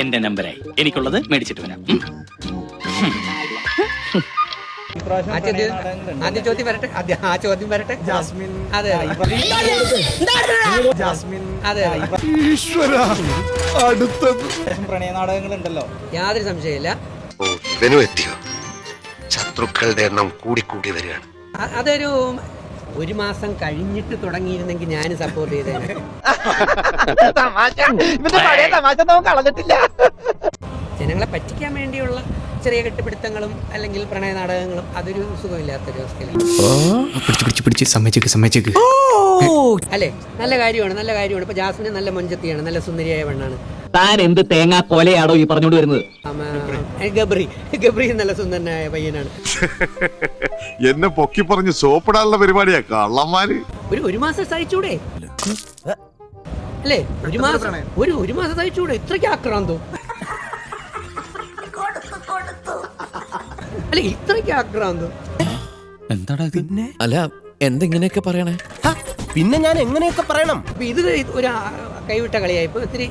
എന്റെ നമ്പരായി എനിക്കുള്ളത് മേടിച്ചിട്ട് വരാം. ആദ്യ ചോദ്യം വരട്ടെ. ആ ചോദ്യം വരട്ടെ. ജാസ്മിൻ. അതെ ജാസ്മിൻ. അതെ പ്രണയ നാടകങ്ങളുണ്ടല്ലോ, യാതൊരു സംശയമില്ല. ശത്രുക്കളുടെ എണ്ണം കൂടിക്കൂടി വരികയാണ്. അതൊരു 1 മാസം കഴിഞ്ഞിട്ട് തുടങ്ങിയിരുന്നെങ്കിൽ ഞാൻ സപ്പോർട്ട് ചെയ്തേനെ. ജനങ്ങളെ പറ്റിക്കാൻ വേണ്ടിയുള്ള ചെറിയ കെട്ടുപിടുത്തങ്ങളും അല്ലെങ്കിൽ പ്രണയ നാടകങ്ങളും അതൊരു സുഖമില്ലാത്തൊരു അവസ്ഥയിലാണ്. അല്ലേ? നല്ല കാര്യമാണ്. ഇപ്പൊ ജാസ്മിന് നല്ല മൊഞ്ചത്തിയാണ്, നല്ല സുന്ദരിയായ പെണ്ണാണ്. താൻ എന്ത് തേങ്ങാ കൊലയാടോ ഈ പറഞ്ഞോണ്ട് വരുന്നത്? ഗബ്രി നല്ല സുന്ദരനായ പയ്യനാണ്. എന്നെ പൊക്കി പറഞ്ഞ് സോപ്പിടാനുള്ള പരിപാടിയാ കള്ളന്മാര്. ഒരു മാസം സഹിച്ചൂടെ? അല്ലേ? ഒരു മാസം സഹിച്ചൂടെ? ഇത്രയ്ക്ക് ആക്രാന്തോ? അല്ല, ഇത്രയ്ക്ക് ആക്രാന്തോ? എന്താടാ പിന്നെ? അല്ല, എന്തെങ്ങനെയൊക്കെ പറയണേ? പിന്നെ ഞാൻ എങ്ങനെയൊക്കെ പറയണം? ഇത് ഒരു കൈവിട്ട കളിയായിപ്പോ, ഒത്തിരി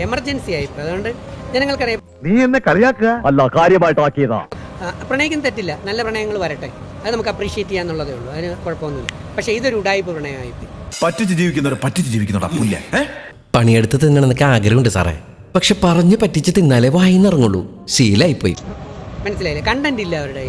എമർജൻസി ആയിപ്പോ. അതുകൊണ്ട് ജനങ്ങൾക്കറിയാം. നീ എന്നെ കളിയാക്കുക അല്ല, കാര്യമായിട്ടാക്കിയതാ. പ്രണയിക്കും തെറ്റില്ല, നല്ല പ്രണയങ്ങൾ വരട്ടെ, അത് നമുക്ക് അപ്രീഷിയേറ്റ് ചെയ്യാന്നുള്ളതേ ഉള്ളൂ, അതിന് കുഴപ്പമൊന്നുമില്ല. പക്ഷെ ഇതൊരു ഉഡായിപ്പ് പ്രണയമായിപ്പോ. പറ്റിച്ച് ജീവിക്കുന്നവരാ. പണിയെടുത്ത് തിന്നണമെന്നൊക്കെ ആഗ്രഹമുണ്ട് സാറേ, പക്ഷെ പറഞ്ഞു പറ്റിച്ച് തിന്നാലേ വായിന്നിറങ്ങുള്ളൂ. ശീലായിപ്പോയി. മനസ്സിലായില്ലേ? കണ്ടന്റ് ഇല്ല അവരുടെ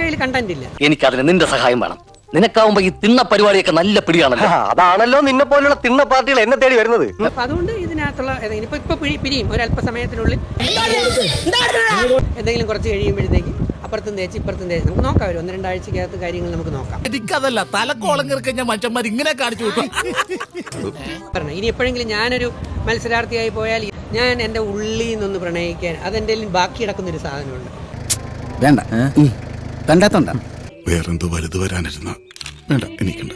കയ്യിൽ കണ്ടന്റ് ഇല്ല. എനിക്കതിന് നിന്റെ സഹായം വേണം. നിനക്കാവുമ്പോ ഈ തിണ്ണ പരിപാടിയൊക്കെ നല്ല പിടിയാണല്ലോ. അതാണല്ലോ നിന്നെ പോലുള്ള തിണ്ണ പാർട്ടികൾ എന്നെ തേടി വരുന്നത്. അപ്പൊ അതുകൊണ്ട് ഇതിനകത്തുള്ള ഇപ്പൊ പിരിയും ഒരല്പസമയത്തിനുള്ളിൽ. എന്തെങ്കിലും കുറച്ച് കഴിയുമ്പോഴത്തേക്ക് അപ്പുറത്തും തേച്ച് ഇപ്പുറത്തും തേച്ച് നമുക്ക് നോക്കാം. ഒരു 1-2 ആഴ്ചക്കകത്ത് കാര്യങ്ങൾ നമുക്ക് നോക്കാം. എനിക്കതല്ല, തലക്കോളം കിറക്കഞ്ഞ മനുഷ്യന്മാർ ഇങ്ങനെ കാണിച്ചു പറഞ്ഞു. ഇനി എപ്പോഴെങ്കിലും ഞാനൊരു മത്സരാർത്ഥിയായി പോയാൽ ഞാൻ എന്റെ ഉള്ളിൽ നിന്നൊന്ന് പ്രണയിക്കാൻ അതെന്റെ ബാക്കി കിടക്കുന്നൊരു സാധനമുണ്ട്. വേണ്ട കണ്ടാത്തോണ്ട വേറെന്തോ വലുത് വരാനിരുന്ന വേണ്ട എനിക്കുണ്ട്.